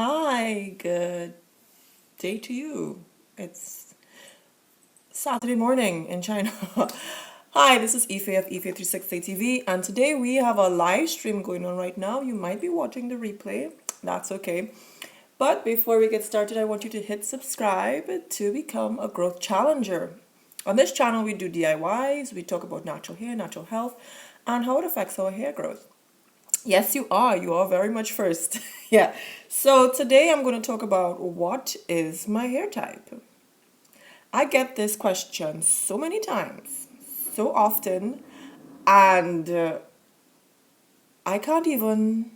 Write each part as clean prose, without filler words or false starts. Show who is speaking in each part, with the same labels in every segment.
Speaker 1: Hi, good day to you. It's Saturday morning in China. Hi, this is Ife of Ife360 TV, and today we have a live stream going on right now. You might be watching the replay, that's okay. But before we get started, I want you to hit subscribe to become a growth challenger. On this channel, we do DIYs, we talk about natural hair, natural health, and how it affects our hair growth. Yes, you are. You are very much first. Yeah. So today I'm going to talk about what is my hair type. I get this question so many times, so often, and I can't even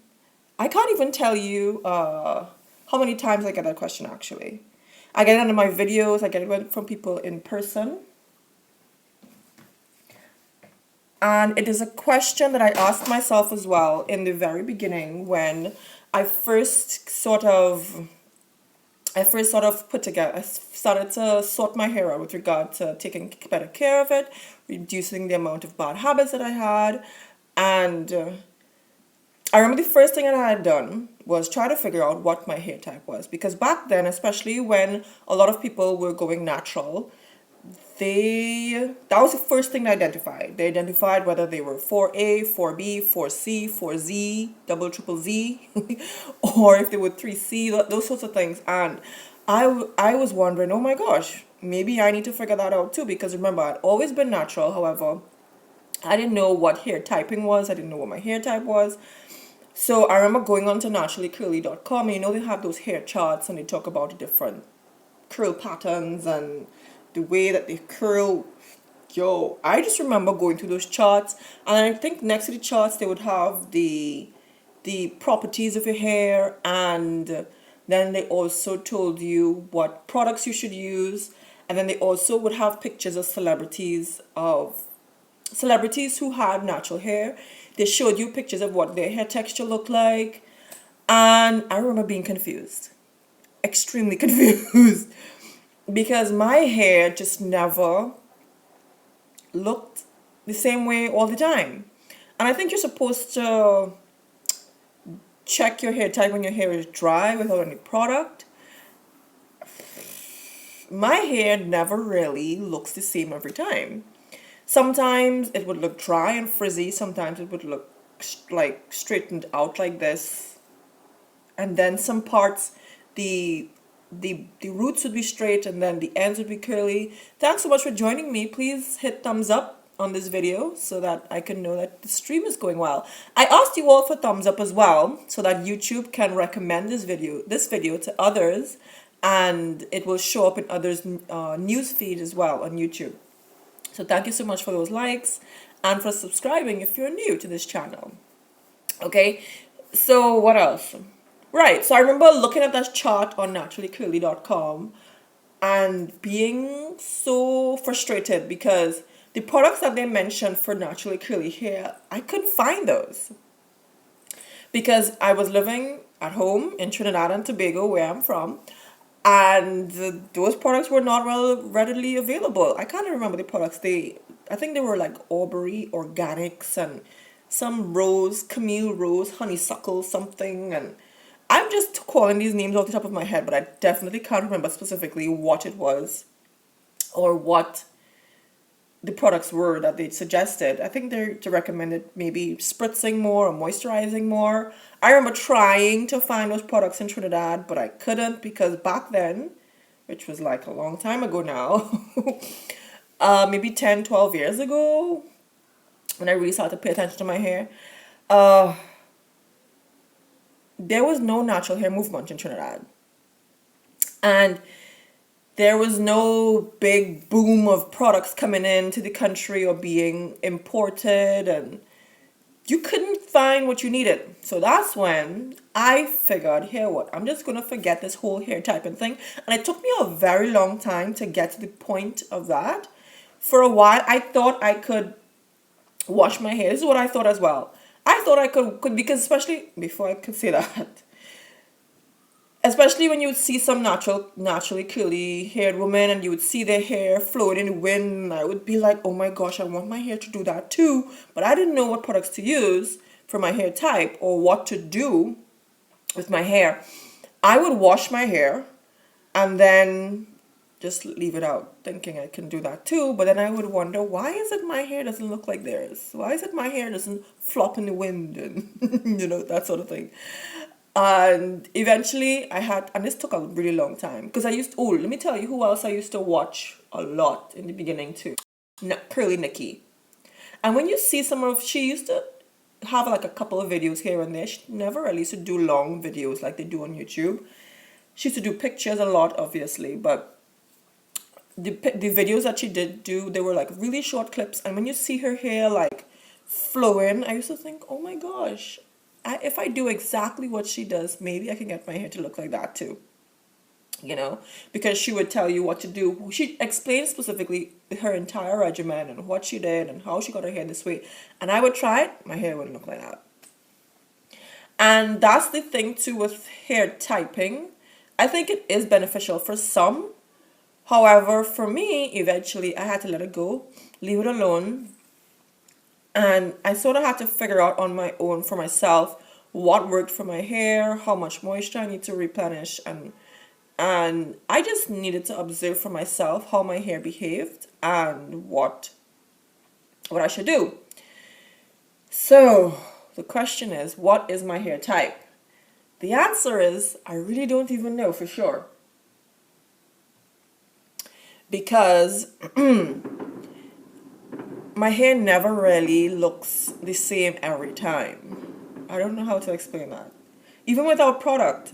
Speaker 1: I can't even tell you how many times I get that question actually. I get it in my videos, I get it from people in person. And it is a question that I asked myself as well in the very beginning when I first sort of put together, I started to sort my hair out with regard to taking better care of it, reducing the amount of bad habits that I had. And I remember the first thing that I had done was try to figure out what my hair type was. Because back then, especially when a lot of people were going natural, that was the first thing they identified. They identified whether they were 4A, 4B, 4C, 4Z, double triple Z, or if they were 3C, those sorts of things. And I was wondering, oh my gosh, maybe I need to figure that out too, because remember, I'd always been natural. However, I didn't know what hair typing was. I didn't know what my hair type was. So I remember going on to naturallycurly.com, and they have those hair charts and they talk about the different curl patterns and the way that they curl. Yo, I just remember going through those charts, and I think next to the charts they would have the properties of your hair, and then they also told you what products you should use, and then they also would have pictures of celebrities who had natural hair. They showed you pictures of what their hair texture looked like, and I remember being confused, extremely confused, because my hair just never looked the same way all the time. And I think you're supposed to check your hair type when your hair is dry without any product. My hair never really looks the same every time. Sometimes it would look dry and frizzy, sometimes it would look like straightened out like this. And then some parts, the the roots would be straight and then the ends would be curly. Thanks so much for joining me. Please hit thumbs up on this video so that I can know that the stream is going well. I asked you all for thumbs up as well so that YouTube can recommend this video to others, and it will show up in others' news feed as well on YouTube. So thank you so much for those likes and for subscribing if you're new to this channel. Okay, so what else? Right, so I remember looking at that chart on naturallycurly.com and being so frustrated because the products that they mentioned for naturally curly hair, I couldn't find those. Because I was living at home in Trinidad and Tobago, where I'm from, and those products were not readily available. I can't remember the products. I think they were like Aubrey Organics and some rose, Camille Rose, honeysuckle something, and I'm just calling these names off the top of my head, but I definitely can't remember specifically what it was or what the products were that they suggested. I think they recommended maybe spritzing more or moisturizing more. I remember trying to find those products in Trinidad, but I couldn't because back then, which was like a long time ago now, maybe 10, 12 years ago, when I really started to pay attention to my hair, there was no natural hair movement in Trinidad. And there was no big boom of products coming into the country or being imported, and you couldn't find what you needed. So that's when I figured, here what, I'm just going to forget this whole hair typing thing. And it took me a very long time to get to the point of that. For a while, I thought I could wash my hair. This is what I thought as well. I thought I could because especially, before I could say that, especially when you would see some naturally curly haired women and you would see their hair flowing in the wind, I would be like, oh my gosh, I want my hair to do that too. But I didn't know what products to use for my hair type or what to do with my hair. I would wash my hair and then just leave it out, thinking I can do that too. But then I would wonder, why is it my hair doesn't look like theirs? Why is it my hair doesn't flop in the wind and that sort of thing? And eventually and this took a really long time because let me tell you who else I used to watch a lot in the beginning too. Curly Nikki. And when you see she used to have like a couple of videos here and there. She never really used to do long videos like they do on YouTube. She used to do pictures a lot, obviously, but the videos that she did do, they were like really short clips. And when you see her hair like flowing, I used to think, oh my gosh, if I do exactly what she does, maybe I can get my hair to look like that too. Because she would tell you what to do. She explained specifically her entire regimen and what she did and how she got her hair this way. And I would try it, my hair wouldn't look like that. And that's the thing too with hair typing. I think it is beneficial for some. However, for me, eventually I had to let it go, leave it alone. And I sort of had to figure out on my own for myself what worked for my hair, how much moisture I need to replenish, and I just needed to observe for myself how my hair behaved and what I should do. So the question is, what is my hair type? The answer is, I really don't even know for sure. Because my hair never really looks the same every time. I don't know how to explain that. Even without product,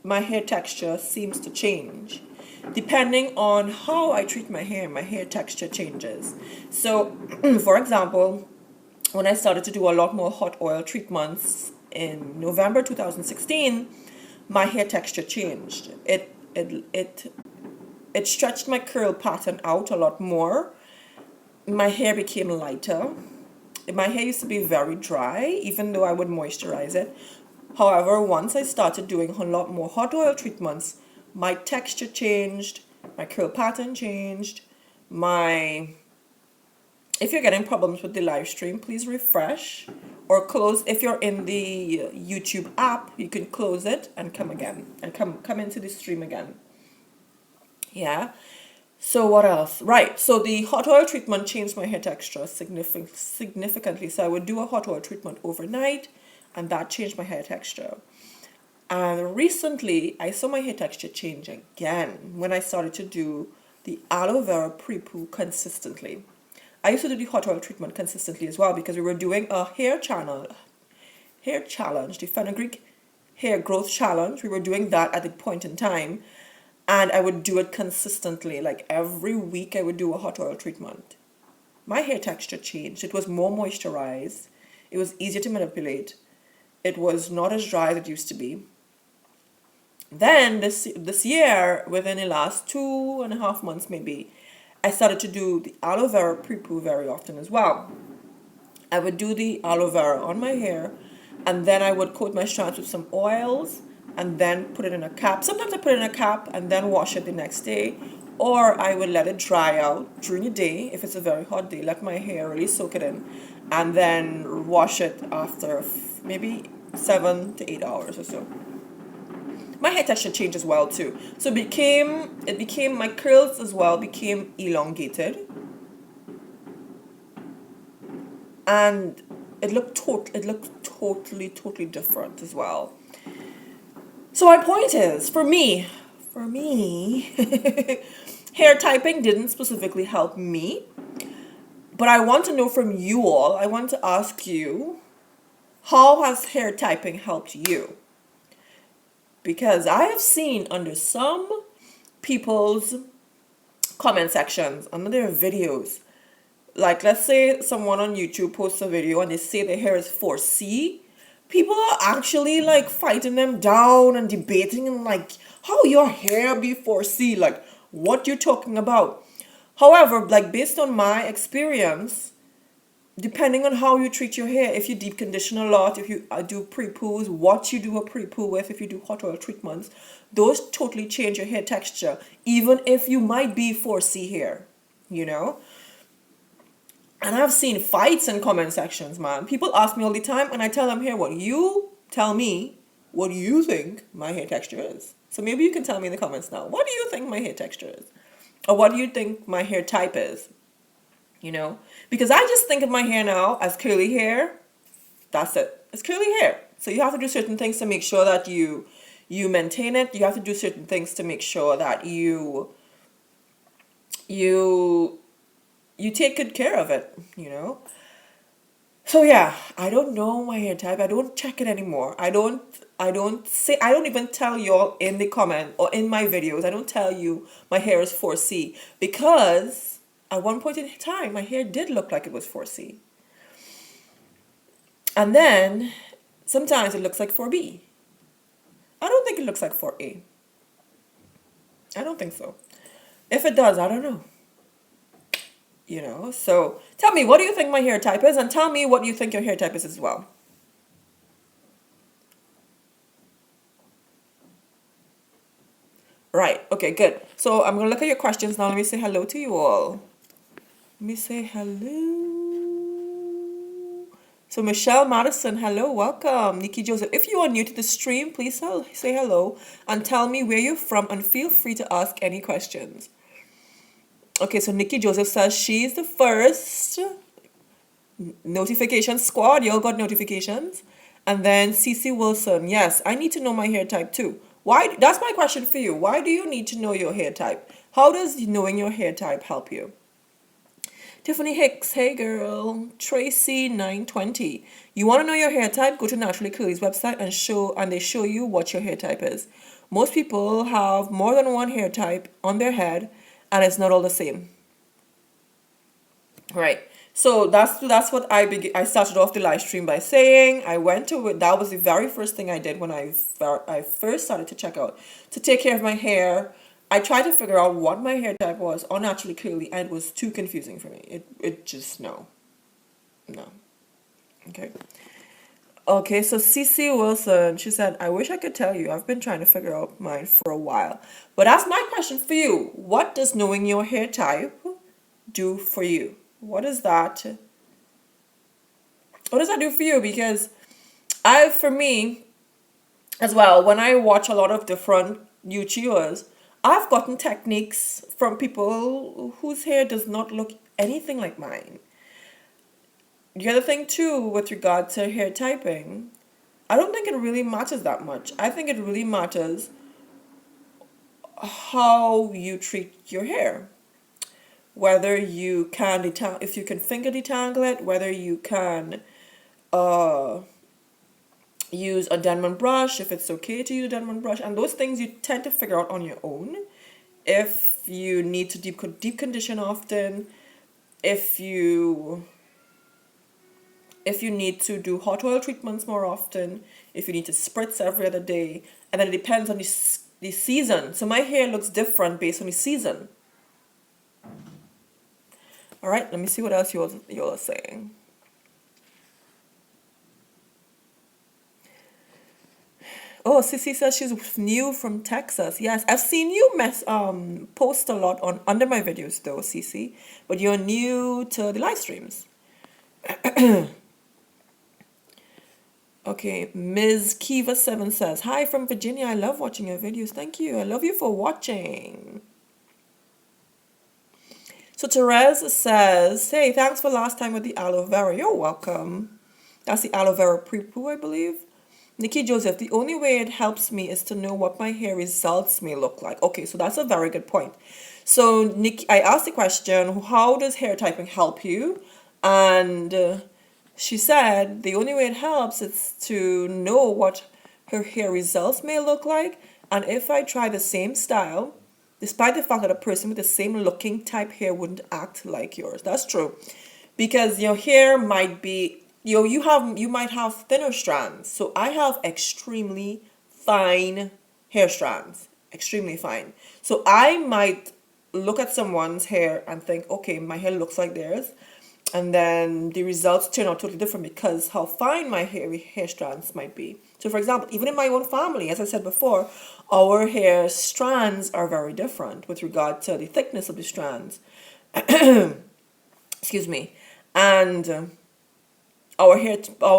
Speaker 1: my hair texture seems to change. Depending on how I treat my hair texture changes. So, for example, when I started to do a lot more hot oil treatments in November 2016, my hair texture changed. It stretched my curl pattern out a lot more. My hair became lighter. My hair used to be very dry, even though I would moisturize it. However, once I started doing a lot more hot oil treatments, my texture changed, my curl pattern changed, if you're getting problems with the live stream, please refresh or close. If you're in the YouTube app, you can close it and come again, and come into the stream again. Yeah. So what else? Right. So the hot oil treatment changed my hair texture significantly. So I would do a hot oil treatment overnight, and that changed my hair texture. And recently, I saw my hair texture change again when I started to do the aloe vera pre-poo consistently. I used to do the hot oil treatment consistently as well because we were doing a hair challenge, the fenugreek hair growth challenge. We were doing that at the point in time, and I would do it consistently. Like every week I would do a hot oil treatment. My hair texture changed. It was more moisturized. It was easier to manipulate. It was not as dry as it used to be. Then this year, within the last 2.5 months maybe, I started to do the aloe vera pre-poo very often as well. I would do the aloe vera on my hair, and then I would coat my strands with some oils and then put it in a cap. Sometimes I put it in a cap and then wash it the next day, or I would let it dry out during the day. If it's a very hot day, let my hair really soak it in, and then wash it after maybe 7 to 8 hours or so. My hair texture changed as well too. So it became my curls as well became elongated, and it looked totally different as well. So my point is, for me, hair typing didn't specifically help me, but I want to know from you all. I want to ask you, how has hair typing helped you? Because I have seen under some people's comment sections, under their videos, like let's say someone on YouTube posts a video and they say their hair is 4C, people are actually like fighting them down and debating and like, how your hair be 4C? Like, what you're talking about? However, like based on my experience, depending on how you treat your hair, if you deep condition a lot, if you do pre-poos, what you do a pre-poo with, if you do hot oil treatments, those totally change your hair texture, even if you might be 4C hair, And I've seen fights in comment sections, man. People ask me all the time, and I tell them, here, what you tell me what you think my hair texture is. So maybe you can tell me in the comments now. What do you think my hair texture is? Or what do you think my hair type is? You know? Because I just think of my hair now as curly hair. That's it. It's curly hair. So you have to do certain things to make sure that you maintain it. You have to do certain things to make sure that you take good care of it, you know? So yeah, I don't know my hair type. I don't check it anymore. I don't even tell y'all in the comment or in my videos. I don't tell you my hair is 4C because at one point in time my hair did look like it was 4C. And then sometimes it looks like 4B. I don't think it looks like 4A. I don't think so. If it does, I don't know. You know, so tell me, what do you think my hair type is? And tell me what you think your hair type is as well. Right, okay, good. So I'm going to look at your questions now. Let me say hello to you all. Let me say hello. So Michelle Madison, hello, welcome. Nikki Joseph, if you are new to the stream, please say hello and tell me where you're from and feel free to ask any questions. Okay, so Nikki Joseph says she's the first notification squad. Y'all got notifications. And then CC Wilson, yes, I need to know my hair type too. Why? That's my question for you. Why do you need to know your hair type? How does knowing your hair type help you? Tiffany Hicks, hey girl. Tracy 920. You want to know your hair type? Go to Naturally Curly's website and they show you what your hair type is. Most people have more than one hair type on their head, and it's not all the same. Right. So that's what I started off the live stream by saying. I went to it. That was the very first thing I did when I first started to take care of my hair. I tried to figure out what my hair type was on Naturally Curly, and it was too confusing for me. It just no. Okay. Okay, so CC Wilson, she said, I wish I could tell you. I've been trying to figure out mine for a while. But that's my question for you. What does knowing your hair type do for you? What does that do for you? Because for me as well, when I watch a lot of different YouTubers, I've gotten techniques from people whose hair does not look anything like mine. The other thing too, with regard to hair typing, I don't think it really matters that much. I think it really matters how you treat your hair. Whether you can if you can finger detangle it, whether you can use a Denman brush, if it's okay to use a Denman brush, and those things you tend to figure out on your own. If you need to deep condition often, if you need to do hot oil treatments more often, if you need to spritz every other day, and then it depends on the season. So my hair looks different based on the season. All right, let me see what else you are saying. Oh, Sissy says she's new from Texas. Yes, I've seen you post a lot under my videos though, Sissy, but you're new to the live streams. Okay, Ms. Kiva7 says, hi from Virginia. I love watching your videos. Thank you. I love you for watching. So Therese says, hey, thanks for last time with the aloe vera. You're welcome. That's the aloe vera pre-poo, I believe. Nikki Joseph, the only way it helps me is to know what my hair results may look like. Okay, so that's a very good point. So Nikki, I asked the question, how does hair typing help you? And she said the only way it helps is to know what her hair results may look like. And if I try the same style, despite the fact that a person with the same looking type hair wouldn't act like yours. That's true. Because your hair might be, you might have thinner strands. So I have extremely fine hair strands. Extremely fine. So I might look at someone's hair and think, okay, my hair looks like theirs. And then the results turn out totally different because how fine my hair strands might be. So for example, even in my own family, as I said before, our hair strands are very different with regard to the thickness of the strands. Excuse me. And our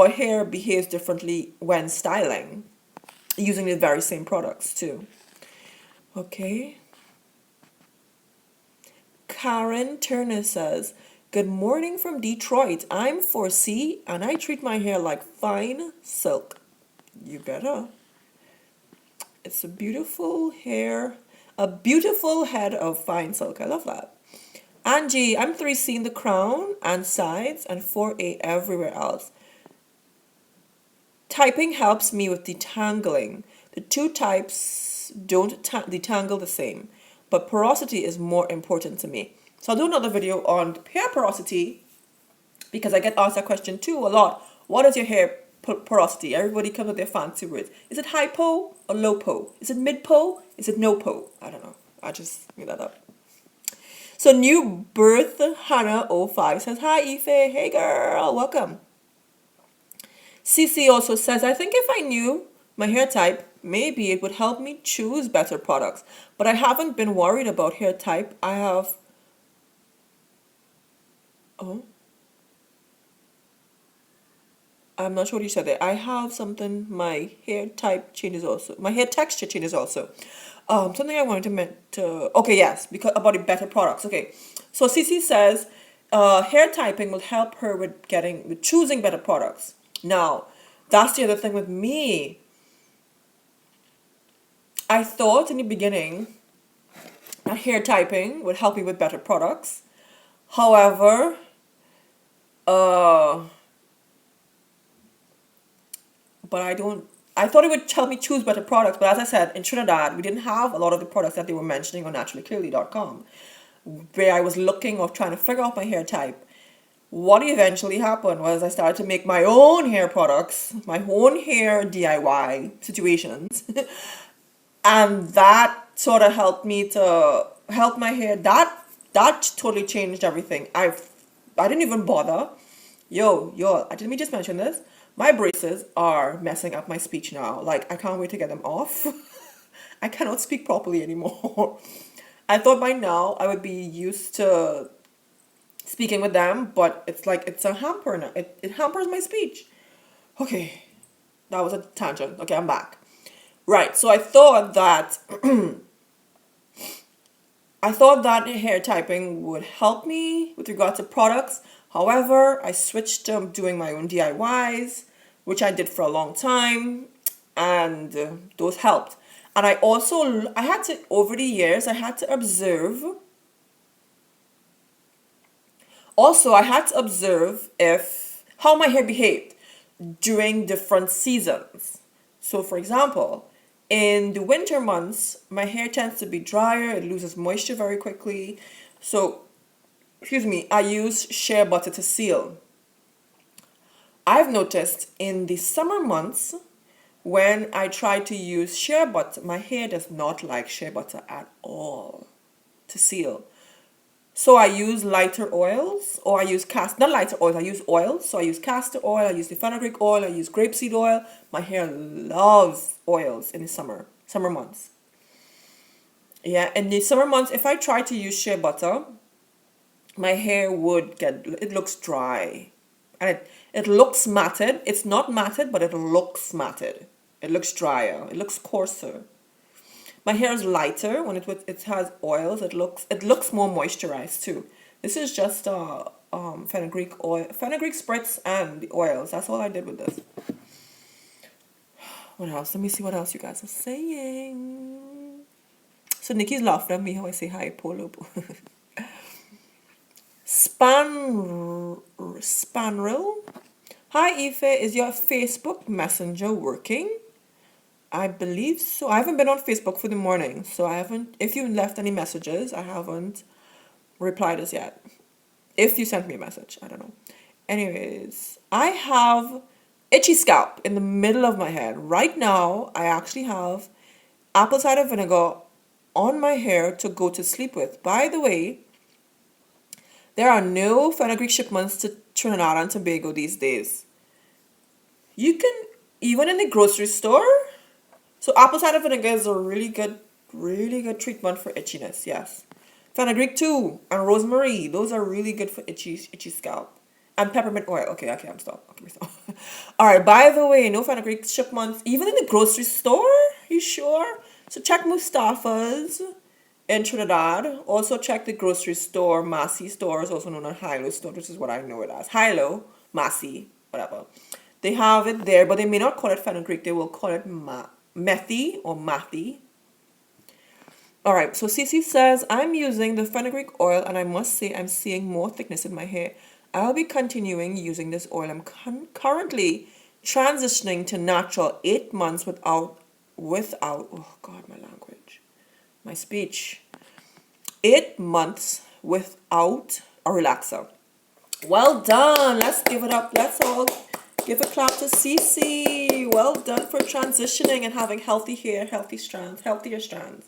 Speaker 1: hair behaves differently when styling. using the very same products too. Okay. Karen Turner says, "Good morning from Detroit. I'm 4C and I treat my hair like fine silk." You better. It's a beautiful hair, a beautiful head of fine silk. I love that. Angie, I'm 3C in the crown and sides and 4A everywhere else. Typing helps me with detangling. The two types don't detangle the same, but porosity is more important to me. So I'll do another video on hair porosity because I get asked that question too a lot. What is your hair porosity? Everybody comes with their fancy words. Is it high po or low po? Is it mid po? Is it no po? I don't know. I just made that up. So New Birth Hannah 05 says, "Hi Ife, hey girl, welcome." CC also says, "I think if I knew my hair type, maybe it would help me choose better products. But I haven't been worried about hair type. I have..." Oh, I'm not sure what you said there. I have something, my hair type changes also. My hair texture changes also. Something I wanted to okay, yes, because about the better products. Okay, so CC says, hair typing will help her with choosing better products. Now, that's the other thing with me. I thought in the beginning that hair typing would help me with better products. However, but I thought it would help me choose better products, but as I said, in Trinidad, we didn't have a lot of the products that they were mentioning on naturallyclearly.com, where I was looking or trying to figure out my hair type. What eventually happened was I started to make my own hair products, my own hair DIY situations, and that sort of helped me to help my hair. That totally changed everything. I didn't even bother. Yo, didn't we just mention this? My braces are messing up my speech now. Like, I can't wait to get them off. I cannot speak properly anymore. I thought by now I would be used to speaking with them, but it's like it's a hamper now. It hampers my speech. Okay, that was a tangent. Okay, I'm back. Right, so I thought that hair typing would help me with regard to products. However, I switched to doing my own DIYs, which I did for a long time, and those helped. And I had to, over the years, I had to observe. Also, I had to observe how my hair behaved during different seasons. So, for example, in the winter months, my hair tends to be drier, it loses moisture very quickly. So, excuse me, I use shea butter to seal. I've noticed in the summer months, when I try to use shea butter, my hair does not like shea butter at all to seal. So I use lighter oils, or I use not lighter oils, I use oils. So I use castor oil, I use the fenugreek oil, I use grapeseed oil. My hair loves oils in the summer months. Yeah, in the summer months, if I try to use shea butter, my hair it looks dry. And it looks matted. It's not matted, but it looks matted. It looks drier. It looks coarser. My hair is lighter when it has oils. It looks more moisturized too. This is just fenugreek oil, fenugreek spritz, and the oils. That's all I did with this. What else? Let me see what else you guys are saying. So Nikki's laughing at me how I say hi, Polo. Spanril. Hi Ife, is your Facebook Messenger working? I believe so. I haven't been on Facebook for the morning, so I haven't. If you left any messages, I haven't replied as yet. If you sent me a message, I don't know. Anyways, I have itchy scalp in the middle of my head. Right now, I actually have apple cider vinegar on my hair to go to sleep with. By the way, there are no fenugreek shipments to Trinidad and Tobago these days. You can, even in the grocery store. So apple cider vinegar is a really good treatment for itchiness, yes. Fenugreek too, and rosemary, those are really good for itchy scalp. And peppermint oil. Okay, I'm stop. All right, by the way, no fenugreek shipments, even in the grocery store? You sure? So check Mustafa's in Trinidad. Also check the grocery store, Massey stores, also known as Hilo store, which is what I know it as. Hilo, Massey, whatever. They have it there, but they may not call it fenugreek. They will call it methy or mathy. All right, so Cece says, I'm using the fenugreek oil and I must say I'm seeing more thickness in my hair. I'll be continuing using this oil. I'm currently transitioning to natural 8 months without, oh God, my language, my speech. 8 months without a relaxer. Well done. Let's give it up. Let's all give a clap to Cece. Well done for transitioning and having healthy hair, healthy strands, healthier strands.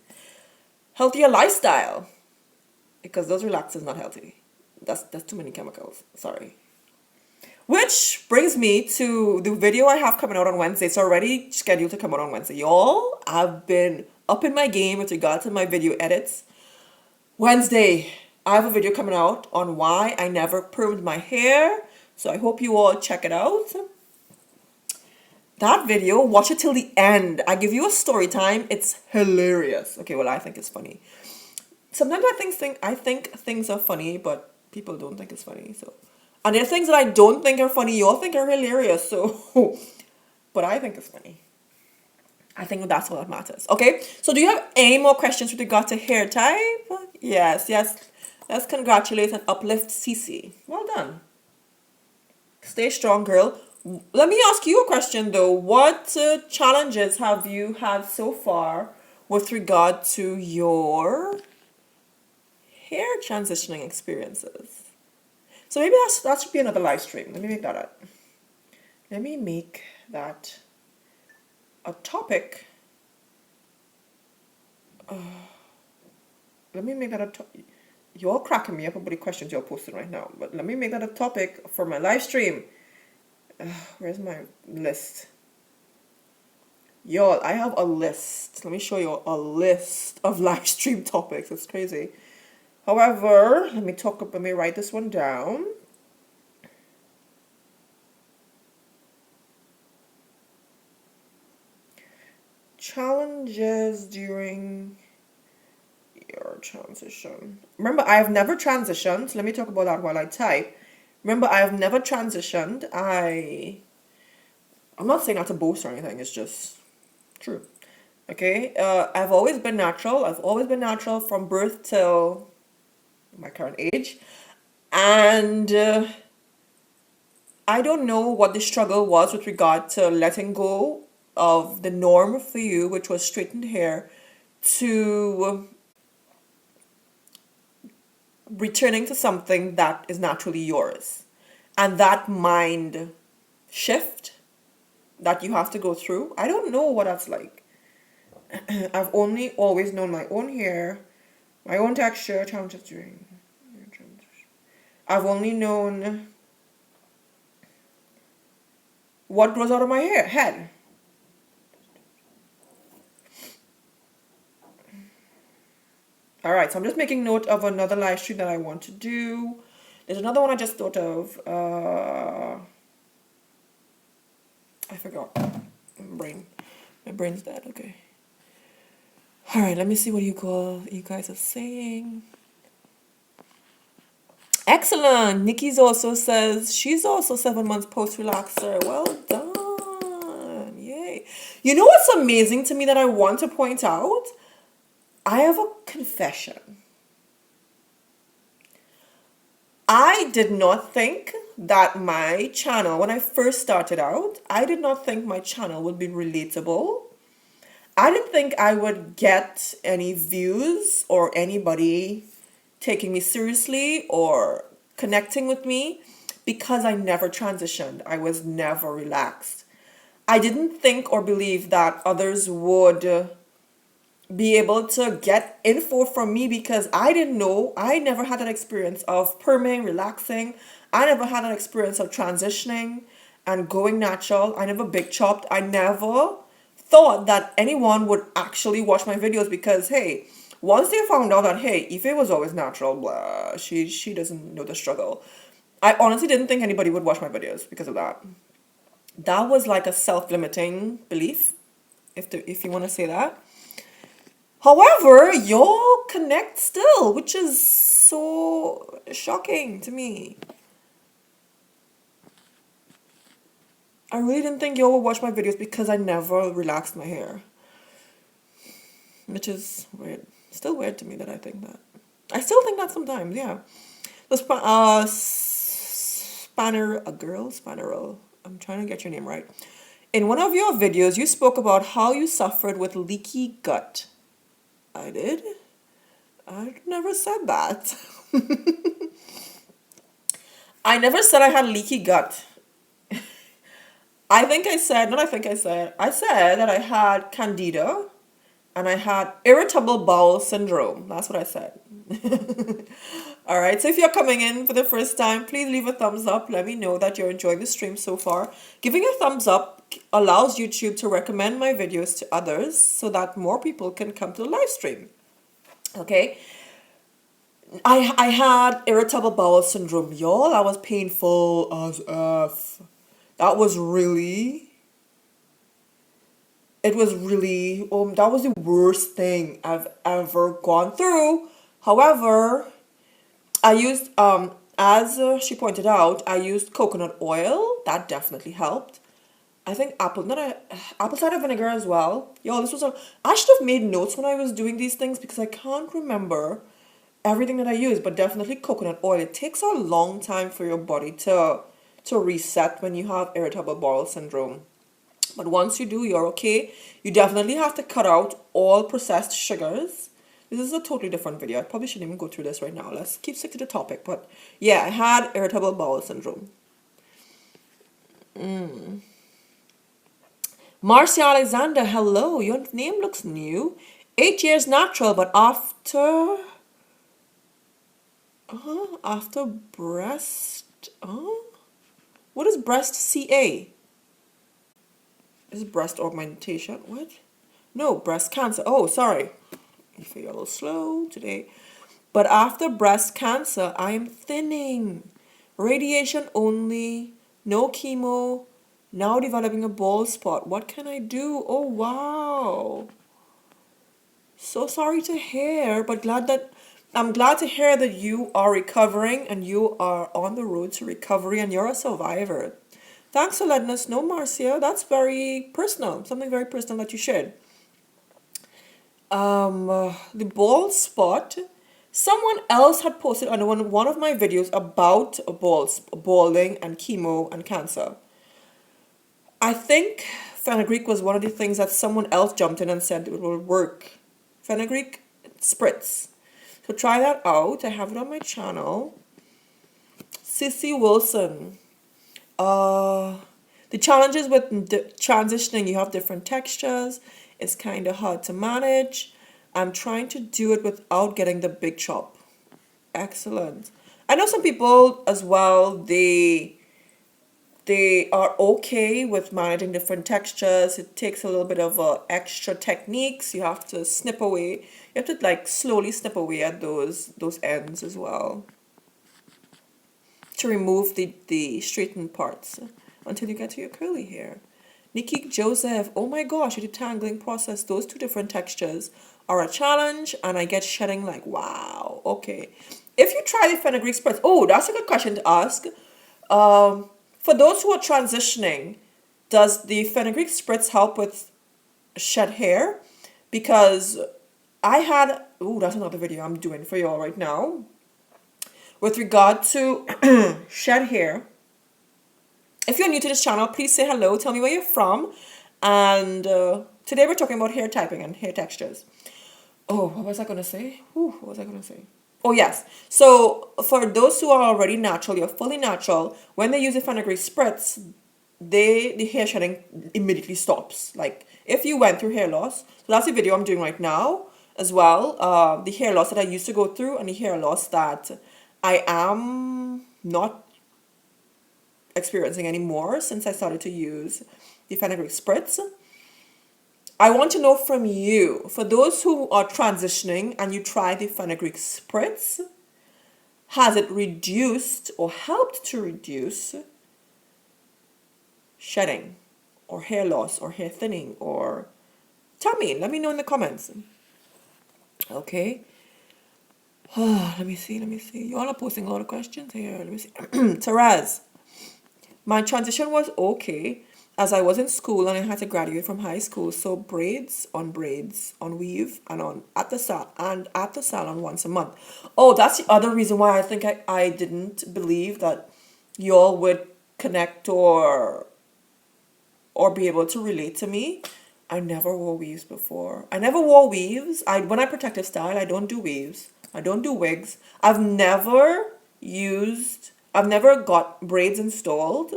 Speaker 1: Healthier lifestyle, because those relaxers not healthy. That's too many chemicals. Sorry. Which brings me to the video I have coming out on Wednesday. It's already scheduled to come out on Wednesday. Y'all, I've been up in my game with regard to my video edits. Wednesday, I have a video coming out on why I never permed my hair. So I hope you all check it out. That video, watch it till the end. I give you a story time. It's hilarious. Okay, well, I think it's funny. Sometimes I think things are funny, but people don't think it's funny. So, and there are things that I don't think are funny. You all think are hilarious. So, but I think it's funny. I think that's all that matters. Okay. So, do you have any more questions with regard to hair type? Yes. Let's congratulate and uplift Cece. Well done. Stay strong, girl. Let me ask you a question though. What challenges have you had so far with regard to your hair transitioning experiences? So maybe that should be another live stream. Let me make that up. Let me make that a topic. Let me make that a topic. You're cracking me up about the questions you're posting right now. But let me make that a topic for my live stream. Where's my list? Y'all, I have a list. Let me show you a list of live stream topics. It's crazy. However, let me write this one down. Challenges during your transition. Remember, I have never transitioned. So let me talk about that while I type. Remember, I have never transitioned. I'm not saying that to boast or anything. It's just true. Okay. I've always been natural. I've always been natural from birth till my current age. And I don't know what the struggle was with regard to letting go of the norm for you, which was straightened hair, to returning to something that is naturally yours. And that mind shift that you have to go through, I don't know what that's like. I've only always known my own hair, my own texture, challenges during transition. I've only known what grows out of my head. All right, so I'm just making note of another live stream that I want to do. There's another one I just thought of. I forgot. My brain's dead. Okay. All right, let me see what you guys are saying. Excellent. Nikki's also says she's also 7 months post relaxer. Well done. Yay. You know what's amazing to me that I want to point out? I have a confession. I did not think that my channel, when I first started out, I did not think my channel would be relatable. I didn't think I would get any views or anybody taking me seriously or connecting with me because I never transitioned. I was never relaxed. I didn't think or believe that others would be able to get info from me because I didn't know. I never had that experience of perming, relaxing. I never had an experience of transitioning and going natural. I never big chopped. I never thought that anyone would actually watch my videos because, hey, once they found out that, hey, Ife was always natural, blah, she doesn't know the struggle. I honestly didn't think anybody would watch my videos because of that. That was like a self-limiting belief, if you want to say that. However, y'all connect still, which is so shocking to me. I really didn't think y'all would watch my videos because I never relaxed my hair. Which is weird. Still weird to me that I think that. I still think that sometimes, yeah. The Spannerl. I'm trying to get your name right. In one of your videos, you spoke about how you suffered with leaky gut. I did? I never said that. I never said I had leaky gut. I said that I had candida and I had irritable bowel syndrome. That's what I said. All right, so if you're coming in for the first time, please leave a thumbs up. Let me know that you're enjoying the stream so far. Giving a thumbs up allows YouTube to recommend my videos to others so that more people can come to the live stream. Okay, I had irritable bowel syndrome, y'all. That was painful as F. That was really, that was the worst thing I've ever gone through. However, I used, as she pointed out, I used coconut oil. That definitely helped. I think apple cider vinegar as well. Yo, I should have made notes when I was doing these things because I can't remember everything that I use, but definitely coconut oil. It takes a long time for your body to reset when you have irritable bowel syndrome. But once you do, you're okay. You definitely have to cut out all processed sugars. This is a totally different video. I probably shouldn't even go through this right now. Let's keep stick to the topic. But yeah, I had irritable bowel syndrome. Marcia Alexander, hello. Your name looks new. 8 years natural, but after breast. What is breast CA? Is it breast augmentation? What? No, breast cancer. Oh, sorry. I feel a little slow today. But after breast cancer, I am thinning. Radiation only. No chemo. Now developing a bald spot. What can I do? Oh, wow. So sorry to hear, but I'm glad to hear that you are recovering and you are on the road to recovery and you're a survivor. Thanks for letting us know, Marcia. That's very personal. Something very personal that you shared. The bald spot. Someone else had posted on one of my videos about balding and chemo and cancer. I think fenugreek was one of the things that someone else jumped in and said it will work. Fenugreek spritz. So try that out. I have it on my channel. Sissy Wilson. The challenges with transitioning, you have different textures. It's kind of hard to manage. I'm trying to do it without getting the big chop. Excellent. I know some people as well, they are okay with managing different textures. It takes a little bit of extra techniques. You have to snip away. You have to like slowly snip away at those ends as well to remove the straightened parts until you get to your curly hair. Nikki Joseph, oh my gosh, the detangling process, those two different textures are a challenge and I get shedding like, wow, okay. If you try the fenugreek spritz, oh, that's a good question to ask. For those who are transitioning, does the fenugreek spritz help with shed hair? Because that's another video I'm doing for y'all right now. With regard to shed hair, if you're new to this channel, please say hello, tell me where you're from. And today we're talking about hair typing and hair textures. Oh, what was I going to say? Oh, yes. So for those who are already natural, you're fully natural, when they use a fenugreek spritz, the hair shedding immediately stops. Like if you went through hair loss, so that's the video I'm doing right now as well. The hair loss that I used to go through and the hair loss that I am not experiencing anymore since I started to use the fenugreek spritz. I want to know from you, for those who are transitioning and you try the fenugreek spritz, has it reduced or helped to reduce shedding or hair loss or hair thinning, or tell me, let me know in the comments. Okay. Let me see. You all are posting a lot of questions here. Let me see. Taraz, my transition was okay as I was in school and I had to graduate from high school. So braids, on weave, and on at the salon once a month. Oh, that's the other reason why I think I didn't believe that y'all would connect or be able to relate to me. I never wore weaves before. I never wore weaves. When I protective style, I don't do weaves. I don't do wigs. I've never got braids installed.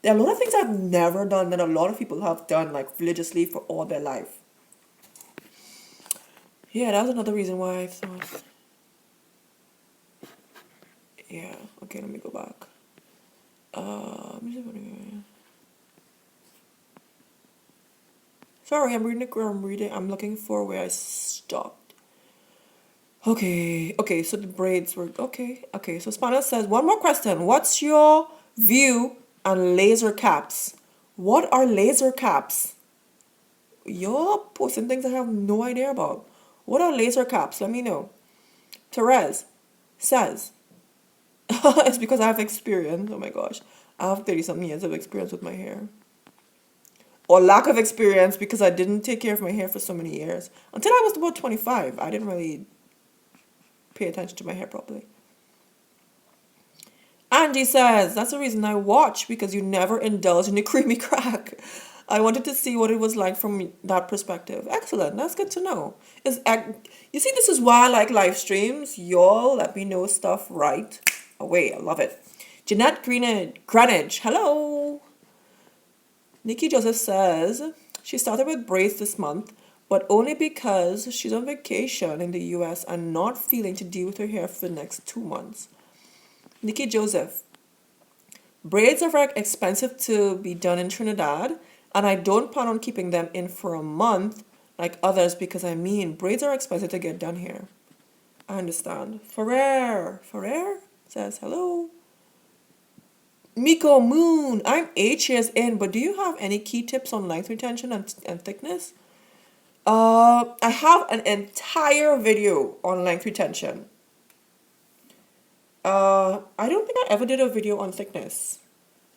Speaker 1: There are a lot of things I've never done that a lot of people have done like religiously for all their life. Yeah, that was another reason why I thought. Yeah, okay, let me go back. Sorry, I'm looking for where I stopped. Okay, so the braids were okay. So Spana says, one more question. What's your view on laser caps? What are laser caps? You're posting things I have no idea about. What are laser caps? Let me know. Therese says, it's because I have experience. Oh my gosh. I have 30 something years of experience with my hair. Or lack of experience because I didn't take care of my hair for so many years. Until I was about 25, I didn't really pay attention to my hair properly. Angie says, that's the reason I watch, because you never indulge in the creamy crack. I wanted to see what it was like from that perspective. Excellent. That's good to know. You see, this is why I like live streams. Y'all let me know stuff right away. I love it. Jeanette Greenwich. Hello. Nikki Joseph says, she started with braids this month, but only because she's on vacation in the US and not feeling to deal with her hair for the next 2 months. Nikki Joseph, braids are very expensive to be done in Trinidad, and I don't plan on keeping them in for a month like others because braids are expensive to get done here. I understand. Ferrer says hello. Miko Moon, I'm 8 years in, but do you have any key tips on length retention and thickness? I have an entire video on length retention. I don't think I ever did a video on thickness.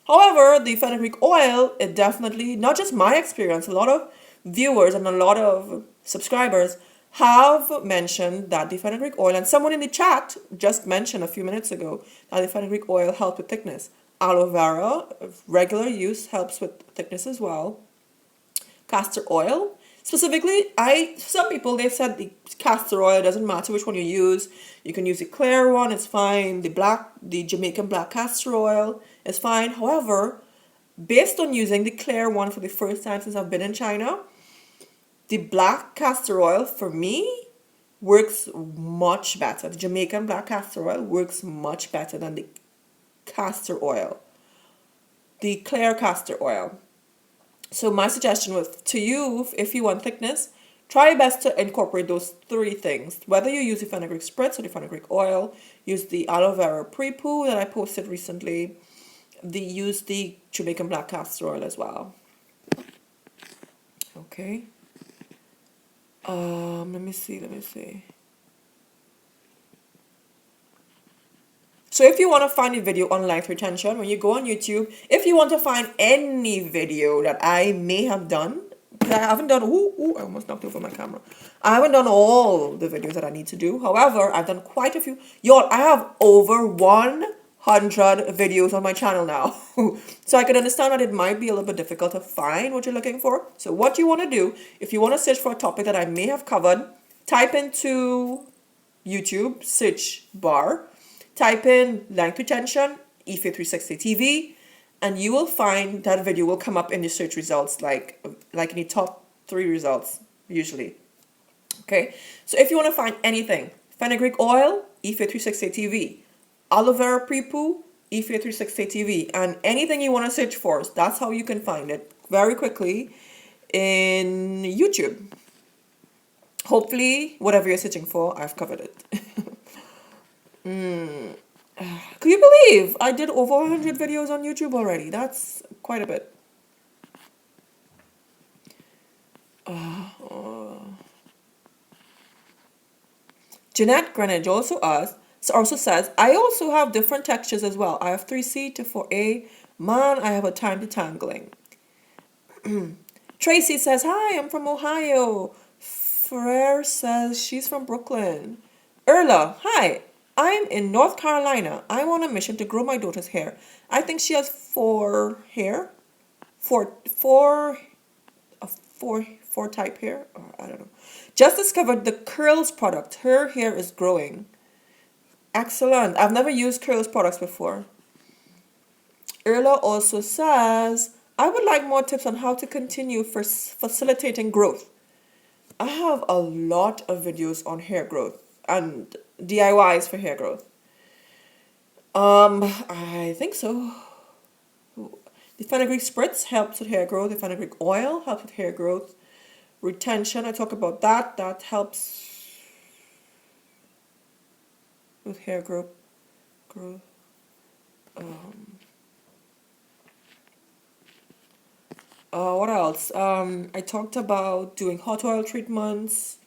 Speaker 1: However, the fenugreek oil, it definitely, not just my experience, a lot of viewers and a lot of subscribers have mentioned that the fenugreek oil, and someone in the chat just mentioned a few minutes ago that the fenugreek oil helps with thickness. Aloe vera, regular use, helps with thickness as well. Castor oil. Specifically, some people, they said the castor oil, doesn't matter which one you use. You can use the clear one, it's fine. The Jamaican black castor oil is fine. However, based on using the clear one for the first time since I've been in China, the black castor oil for me works much better. The Jamaican black castor oil works much better than the castor oil, the clear castor oil. So my suggestion was to you, if you want thickness, try your best to incorporate those 3 things. Whether you use the fenugreek spritz or the fenugreek oil, use the aloe vera pre-poo that I posted recently, use the Jamaican black castor oil as well. Okay. Let me see. So if you want to find a video on length retention, when you go on YouTube, if you want to find any video that I may have done, because I haven't done, I almost knocked over my camera. I haven't done all the videos that I need to do. However, I've done quite a few. Y'all, I have over 100 videos on my channel now. So I can understand that it might be a little bit difficult to find what you're looking for. So what you want to do, if you want to search for a topic that I may have covered, type into YouTube search bar, type in length retention, EFA360 TV, and you will find that video will come up in the search results, like in the top 3 results, usually. Okay, so if you want to find anything, fenugreek oil, EFA360 TV, aloe vera pre-poo, EFA360 TV, and anything you want to search for, that's how you can find it very quickly in YouTube. Hopefully, whatever you're searching for, I've covered it. Could you believe I did over 100 videos on YouTube already? That's quite a bit. Jeanette Greenwich also says, I also have different textures as well. I have 3C to 4A. Man, I have a time to tangling. Tracy says, hi, I'm from Ohio. Frere says she's from Brooklyn. Erla, hi, I'm in North Carolina. I'm on a mission to grow my daughter's hair. I think she has four type hair. Or I don't know. Just discovered the Curls product. Her hair is growing. Excellent. I've never used Curls products before. Erla also says, I would like more tips on how to continue for facilitating growth. I have a lot of videos on hair growth and DIYs for hair growth. I think so. The fenugreek spritz helps with hair growth. The fenugreek oil helps with hair growth. Retention, I talk about that. That helps with hair growth. What else? I talked about doing hot oil treatments,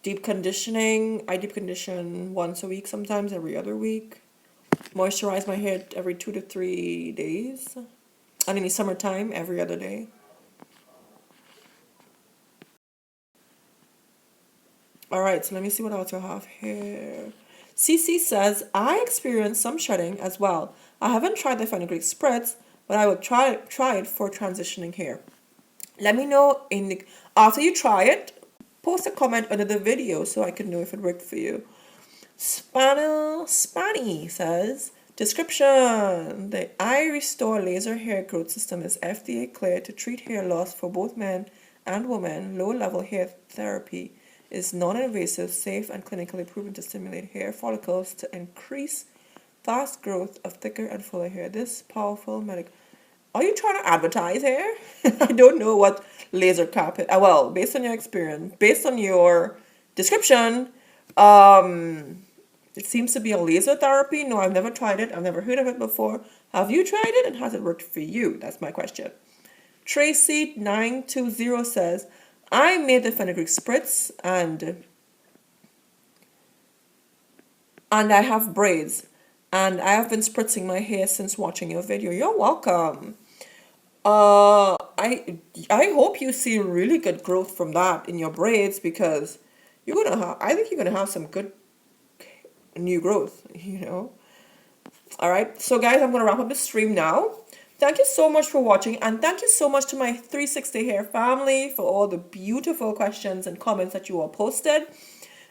Speaker 1: deep conditioning. I deep condition once a week, sometimes every other week. Moisturize my hair every 2 to 3 days. And in the summertime, every other day. Alright, so let me see what else I have here. CC says, I experienced some shedding as well. I haven't tried the fenugreek spritz, but I will try it for transitioning hair. Let me know after you try it, post a comment under the video so I can know if it worked for you. Spanny says, description. The Eye Restore laser hair growth system is FDA cleared to treat hair loss for both men and women. Low-level hair therapy is non-invasive, safe, and clinically proven to stimulate hair follicles to increase fast growth of thicker and fuller hair. This powerful medical... Are you trying to advertise here? I don't know what laser cap is. Well, based on your experience, based on your description, it seems to be a laser therapy. No, I've never tried it. I've never heard of it before. Have you tried it, and has it worked for you? That's my question. Tracy920 says, I made the fenugreek spritz and I have braids. And I have been spritzing my hair since watching your video. You're welcome. I hope you see really good growth from that in your braids, because I think you're gonna have some good new growth, All right, so guys, I'm gonna wrap up the stream now. Thank you so much for watching, and thank you so much to my 360 Hair family for all the beautiful questions and comments that you all posted.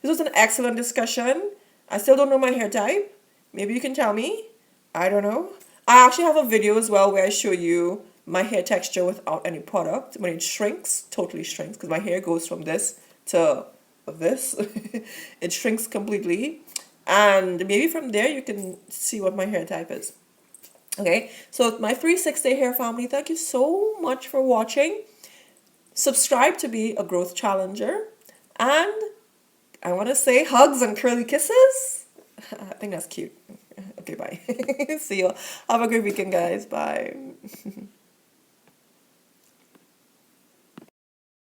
Speaker 1: This was an excellent discussion. I still don't know my hair type. Maybe you can tell me. I don't know. I actually have a video as well where I show you my hair texture without any product. When it shrinks, totally shrinks, because my hair goes from this to this. It shrinks completely. And maybe from there you can see what my hair type is. Okay, so my 360 Hair family, thank you so much for watching. Subscribe to be a growth challenger. And I want to say hugs and curly kisses. I think that's cute. Okay, bye. See you. Have a great weekend, guys. Bye.